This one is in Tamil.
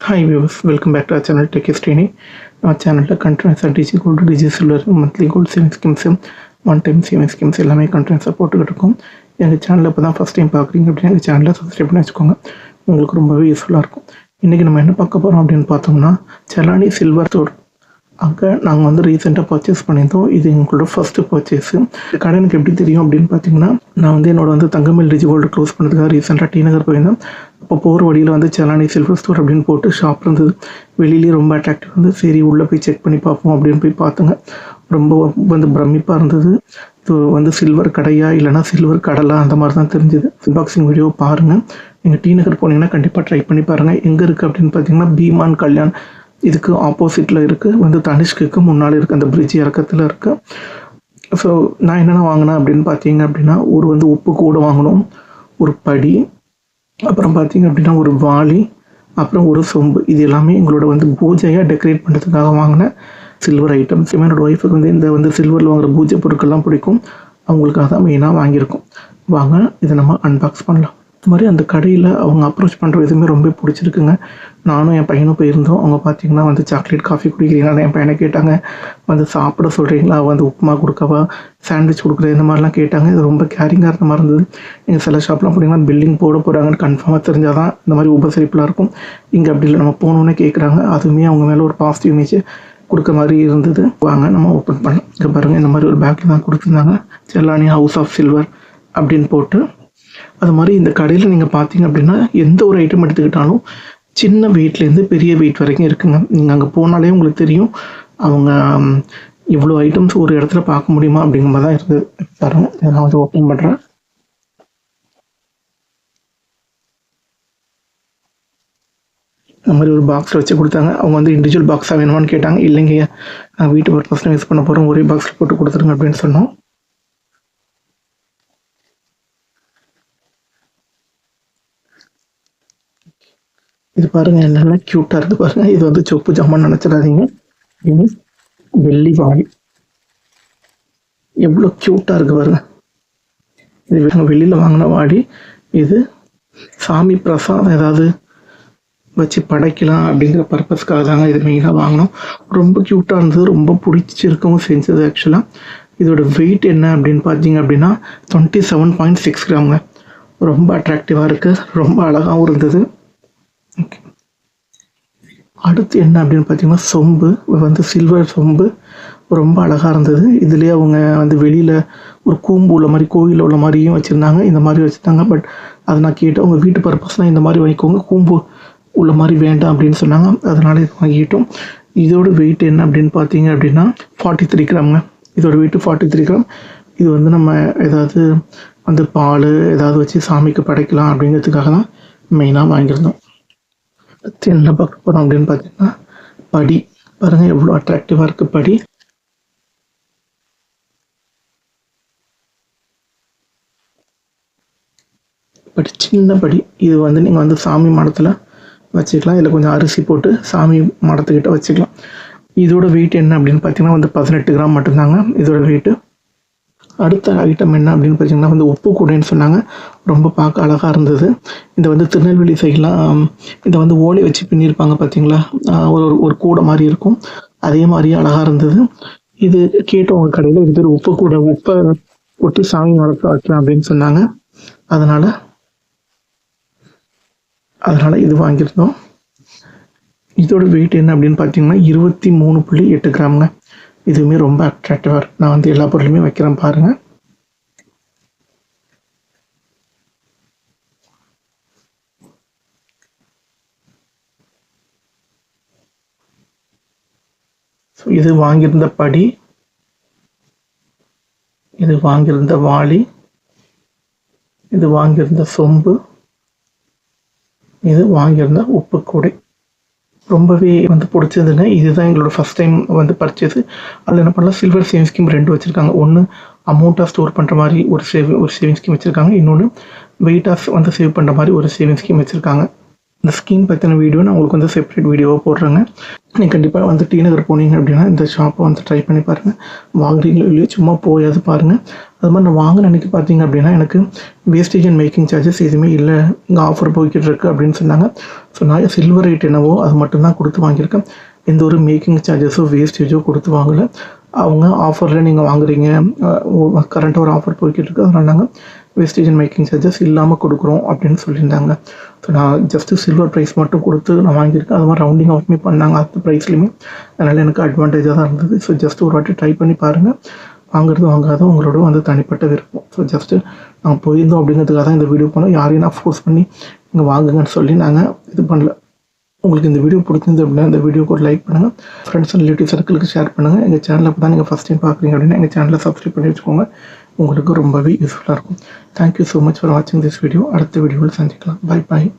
Hi viewers, welcome back to our channel Tech Training. Our channel continuous DG Gold, DG Silver, monthly gold saving schemes, one-time saving schemes எல்லாமே கண்டென்ட் சப்போர்ட் இருக்கும். எங்கள் சேனலில் இப்போ தான் ஃபஸ்ட் டைம் பார்க்குறீங்க அப்படின்னா எங்கள் சேனலில் சப்ஸ்கிரைப் பண்ணி வச்சுக்கோங்க. உங்களுக்கு ரொம்பவே யூஸ்ஃபுல்லாக இருக்கும். இன்றைக்கி நம்ம என்ன பார்க்க போகிறோம் அப்படின்னு பார்த்தோம்னா செலானி சில்வர் ஸ்டோர். அங்கே நாங்கள் வந்து ரீசெண்டாக பர்ச்சேஸ் பண்ணியிருந்தோம். இது எங்களோட ஃபஸ்ட்டு பர்ச்சேஸு. கடை எனக்கு எப்படி தெரியும் அப்படின்னு பார்த்தீங்கன்னா, நான் வந்து என்னோட வந்து தங்கமேல் டிஜி கோல்டு க்ளோஸ் பண்ணதுக்காக ரீசெண்டாக டி நகர் போயிருந்தேன். அப்போ போகிற வழியில் வந்து செலானி சில்வர் ஸ்டோர் அப்படின்னு போட்டு ஷாப் இருந்தது. வெளியிலேயே ரொம்ப அட்ராக்டிவ் வந்து சரி உள்ளே போய் செக் பண்ணி பார்ப்போம் அப்படின்னு போய் பார்த்துங்க. ரொம்ப வந்து பிரமிப்பாக இருந்தது. இது வந்து சில்வர் கடையா இல்லைனா சில்வர் கடலா அந்த மாதிரி தான் தெரிஞ்சுது. அன்பாக்சிங் வீடியோ பாருங்கள். நீங்கள் டி நகர் போனீங்கன்னா கண்டிப்பாக ட்ரை பண்ணி பாருங்கள். எங்கே இருக்குது அப்படின்னு பார்த்தீங்கன்னா பீமான் கல்யாண் இதுக்கு ஆப்போசிட்டில் இருக்குது. வந்து தனிஷ்குக்கு முன்னால் இருக்குது, அந்த பிரிட்ஜ் இறக்கத்தில் இருக்குது. ஸோ நான் என்னென்ன வாங்கினேன் அப்படின்னு பார்த்தீங்க அப்படின்னா, ஒரு வந்து உப்பு கூட வாங்கணும், ஒரு படி, அப்புறம் பார்த்தீங்க அப்படின்னா ஒரு வாளி, அப்புறம் ஒரு சொம்பு. இது எல்லாமே எங்களோட வந்து பூஜையாக டெக்கரேட் பண்ணுறதுக்காக வாங்கினேன் சில்வர் ஐட்டம்ஸ். என்னோடய ஒய்ஃபுக்கு வந்து இந்த வந்து சில்வரில் வாங்குகிற பூஜை பொருட்கள்லாம் பிடிக்கும். அவங்களுக்காக தான் மெயினாக வாங்கியிருக்கோம். வாங்க இதை நம்ம அன்பாக்ஸ் பண்ணலாம். இது மாதிரி அந்த கடையில் அவங்க அப்ரோச் பண்ணுற எதுவுமே ரொம்ப பிடிச்சிருக்குங்க. நானும் என் பையனும் போயிருந்தோம். அவங்க பார்த்தீங்கன்னா வந்து சாக்லேட் காஃபி குடிக்கிறீங்களா, என் பையனை கேட்டாங்க. வந்து சாப்பிட சொல்கிறீங்களா, வந்து உப்புமா கொடுக்கவா, சாண்ட்விச் கொடுக்குறது, இந்த மாதிரிலாம் கேட்டாங்க. இது ரொம்ப கேரிங்காக இருந்த மாதிரி இருந்தது. நீங்கள் சில ஷாப்லாம் போனீங்கன்னா பில்லிங் போட போகிறாங்கன்னு கன்ஃபார்மாக தெரிஞ்சால் தான் இந்த மாதிரி உபசரிப்புலாம் இருக்கும். இங்கே அப்படி இல்லை, நம்ம போகணுன்னே கேட்குறாங்க. அதுவுமே அவங்க மேலே ஒரு பாசிட்டிவ் இமேஜ் கொடுக்க மாதிரி இருந்தது. வாங்க நம்ம ஓப்பன் பண்ணலாம். இங்கே பாருங்கள், இந்த மாதிரி ஒரு பேக்கில் தான் கொடுத்துருந்தாங்க. செலானி ஹவுஸ் ஆஃப் சில்வர் அப்படின்னு போட்டு. அது மாதிரி இந்த கடையில் நீங்கள் பார்த்தீங்க அப்படின்னா எந்த ஒரு ஐட்டம் எடுத்துக்கிட்டாலும் சின்ன வெயிட்லேருந்து பெரிய வெயிட் வரைக்கும் இருக்குங்க. நீங்கள் அங்கே போனாலே உங்களுக்கு தெரியும் அவங்க இவ்வளோ ஐட்டம்ஸ் ஒரு இடத்துல பார்க்க முடியுமா அப்படிங்கிற மாதிரி தான் இருக்குது. பாருங்கள், இதை நான் வந்து ஓப்பன் பண்ணுறேன். இந்த மாதிரி ஒரு பாக்ஸில் வச்சு கொடுத்தாங்க. அவங்க வந்து இண்டிவிஜுவல் பாக்ஸாக வேணுமான்னு கேட்டாங்க. இல்லைங்க, நான் வீட்டு பர்பஸ்லாம் யூஸ் பண்ண போகிறோம், ஒரே பாக்ஸில் போட்டு கொடுத்துருங்க அப்படின்னு சொன்னோம். இது பாருங்கள், என்னென்ன க்யூட்டாக இருக்குது பாருங்கள். இது வந்து சொப்பு ஜாமான் நினச்சிடாதீங்க. இது வெள்ளி வாளி, எவ்வளோ க்யூட்டாக இருக்குது பாருங்கள். இது வெளியில் வாங்கின வாளி. இது சாமி பிரசாதம் ஏதாவது வச்சு படைக்கலாம் அப்படிங்கிற பர்பஸ்க்காக தாங்க இது மெயினாக வாங்கினோம். ரொம்ப க்யூட்டாக இருந்தது, ரொம்ப பிடிச்சிருக்கவும் செஞ்சது. ஆக்சுவலாக இதோட வெயிட் என்ன அப்படின்னு பார்த்தீங்க அப்படின்னா 27.6 கிராமுங்க. ரொம்ப அட்ராக்டிவாக இருக்குது, ரொம்ப அழகாகவும் இருந்தது. ஓகே, அடுத்து என்ன அப்படின்னு பார்த்தீங்கன்னா சொம்பு. வந்து சில்வர் சொம்பு ரொம்ப அழகாக இருந்தது. இதுலேயே அவங்க வந்து வெளியில் ஒரு கூம்பு உள்ள மாதிரி கோயிலில் உள்ள மாதிரியும் வச்சுருந்தாங்க, இந்த மாதிரி வச்சுருந்தாங்க. பட் அதை நான் கேட்டேன், உங்கள் வீட்டு பர்பஸ்னால் இந்த மாதிரி வாங்கிக்கோங்க, கூம்பு உள்ள மாதிரி வேண்டாம் அப்படின்னு சொன்னாங்க. அதனால் இது வாங்கிட்டோம். இதோட வெயிட் என்ன அப்படின்னு பார்த்தீங்க அப்படின்னா 43 கிராமுங்க. இதோட வெயிட்டு 43 கிராம். இது வந்து நம்ம ஏதாவது வந்து பால் ஏதாவது வச்சு சாமிக்கு படைக்கலாம் அப்படிங்கிறதுக்காக தான் மெயினாக வாங்கியிருந்தோம். அடுத்து என்ன பார்க்க போகிறோம் அப்படின்னு பார்த்தீங்கன்னா படி. பாருங்கள் எவ்வளோ அட்ராக்டிவாக இருக்குது படி. படி சின்ன படி. இது வந்து நீங்கள் வந்து சாமி மாடத்தில் வச்சுக்கலாம். இதில் கொஞ்சம் அரிசி போட்டு சாமி மாடத்துக்கிட்ட வச்சுக்கலாம். இதோட வெயிட் என்ன அப்படின்னு பார்த்தீங்கன்னா வந்து 18 கிராம் மட்டும்தாங்க இதோட வெயிட்டு. அடுத்த ஐட்டம் என்ன அப்படின்னு பார்த்தீங்கன்னா வந்து உப்பு கூடைன்னு சொன்னாங்க. ரொம்ப பார்க்க அழகாக இருந்தது. இந்த வந்து திருநெல்வேலி சைட்லாம் இதை வந்து ஓலை வச்சு பின்னிருப்பாங்க பார்த்தீங்களா, ஒரு கூடை மாதிரி இருக்கும். அதே மாதிரியே அழகாக இருந்தது. இது கேட்டவங்க கடையில் இது ஒரு உப்பு கூடை, உப்பை ஒட்டி சாமி மரத்தில் வைக்கலாம் அப்படின்னு சொன்னாங்க. அதனால் இது வாங்கியிருந்தோம். இதோட வெயிட் என்ன அப்படின்னு பார்த்தீங்கன்னா 23.8 கிராமுங்க. இதுவுமே ரொம்ப அட்ராக்டிவாக இருக்குது. நான் வந்து எல்லா பொருளுமே வைக்கிறேன் பாருங்கள். ஸோ இது வாங்கியிருந்த படி, இது வாங்கியிருந்த வாளி, இது வாங்கியிருந்த சொம்பு, இது வாங்கியிருந்த உப்பு கூடை. ரொம்பவே வந்து பிடிச்சதுங்க. இதுதான் எங்களோட ஃபஸ்ட் டைம் வந்து பர்ச்சேஸு. அதில் என்ன பண்ணலாம், சில்வர் சேவிங் ஸ்கீம் 2 வச்சுருக்காங்க. ஒன்று அமௌண்ட்டாக ஸ்டோர் பண்ணுற மாதிரி ஒரு சேவிங் ஸ்கீம் வச்சுருக்காங்க. இன்னொன்று வெயிட்டாக வந்து சேவ் பண்ணுற மாதிரி ஒரு சேவிங் ஸ்கீம் வச்சுருக்காங்க. இந்த ஸ்கீம் பற்றின வீடியோ நான் உங்களுக்கு வந்து செப்பரேட் வீடியோவாக போடுறேங்க. நீங்கள் கண்டிப்பாக வந்து டி நகர் போனீங்க அப்படின்னா இந்த ஷாப்பை வந்து ட்ரை பண்ணி பாருங்கள். வாங்குறீங்களோ இல்லையோ சும்மா போயாவது பாருங்கள். அது மாதிரி நான் வாங்கின அன்றைக்கி பார்த்தீங்க அப்படின்னா எனக்கு வேஸ்டேஜ் அண்ட் மேக்கிங் சார்ஜஸ் எதுவுமே இல்லை, இங்கே ஆஃபர் போய்கிட்டு இருக்குது அப்படின்னு சொன்னாங்க. ஸோ நான் சில்வர் ரேட் என்னவோ அது மட்டும்தான் கொடுத்து வாங்கியிருக்கேன். எந்த ஒரு மேக்கிங் சார்ஜஸோ வேஸ்டேஜோ கொடுத்து வாங்கலை. அவங்க ஆஃபரில் நீங்கள் வாங்குறீங்க, கரண்ட்டாக ஒரு ஆஃபர் போய்கிட்டு இருக்குது, அதனால் நாங்கள் வேஸ்டேஜ் அண்ட் மேக்கிங் சார்ஜஸ் இல்லாமல் கொடுக்குறோம் அப்படின்னு சொல்லியிருந்தாங்க. ஸோ நான் ஜஸ்ட்டு சில்வர் ப்ரைஸ் மட்டும் கொடுத்து நான் வாங்கியிருக்கேன். அது மாதிரி ரவுண்டிங் ஆஃப்மே பண்ணாங்க அந்த ப்ரைஸ்லையுமே. அதனால் எனக்கு அட்வான்டேஜாக தான் இருந்தது. ஸோ ஜஸ்ட்டு ஒரு வாட்டி ட்ரை பண்ணி பாருங்கள். வாங்குறது வாங்காத உங்களோட வந்து தனிப்பட்ட விருப்பம். ஸோ ஜஸ்ட்டு நாங்கள் போயிருந்தோம் அப்படிங்கிறதுக்காக தான் இந்த வீடியோ பண்ணோம். யாரையும் நான் ஃபோர்ஸ் பண்ணி இங்கே வாங்குங்கன்னு சொல்லி நாங்கள் இது பண்ணல. உங்களுக்கு இந்த வீடியோ பிடிச்சிருந்து அப்படின்னா இந்த வீடியோக்கு ஒரு லைக் பண்ணுங்கள், ஃப்ரெண்ட்ஸ் அண்ட் ரிலேட்டிவ் சர்க்கிளுக்கு ஷேர் பண்ணுங்கள். எங்கள் சேனலில் இப்போ தான் நீங்கள் ஃபஸ்ட் டைம் பார்க்குறீங்க அப்படின்னா எங்கள் சேனலை சப்ஸ்கிரைப் பண்ணி வச்சுக்கோங்க. உங்களுக்கு ரொம்பவே யூஸ்ஃபுல்லாக இருக்கும். தேங்க்யூ ஸோ மச் ஃபார் வாட்சிங் திஸ் வீடியோ. அடுத்த வீடியோவில் சந்திக்கலாம். Bye bye.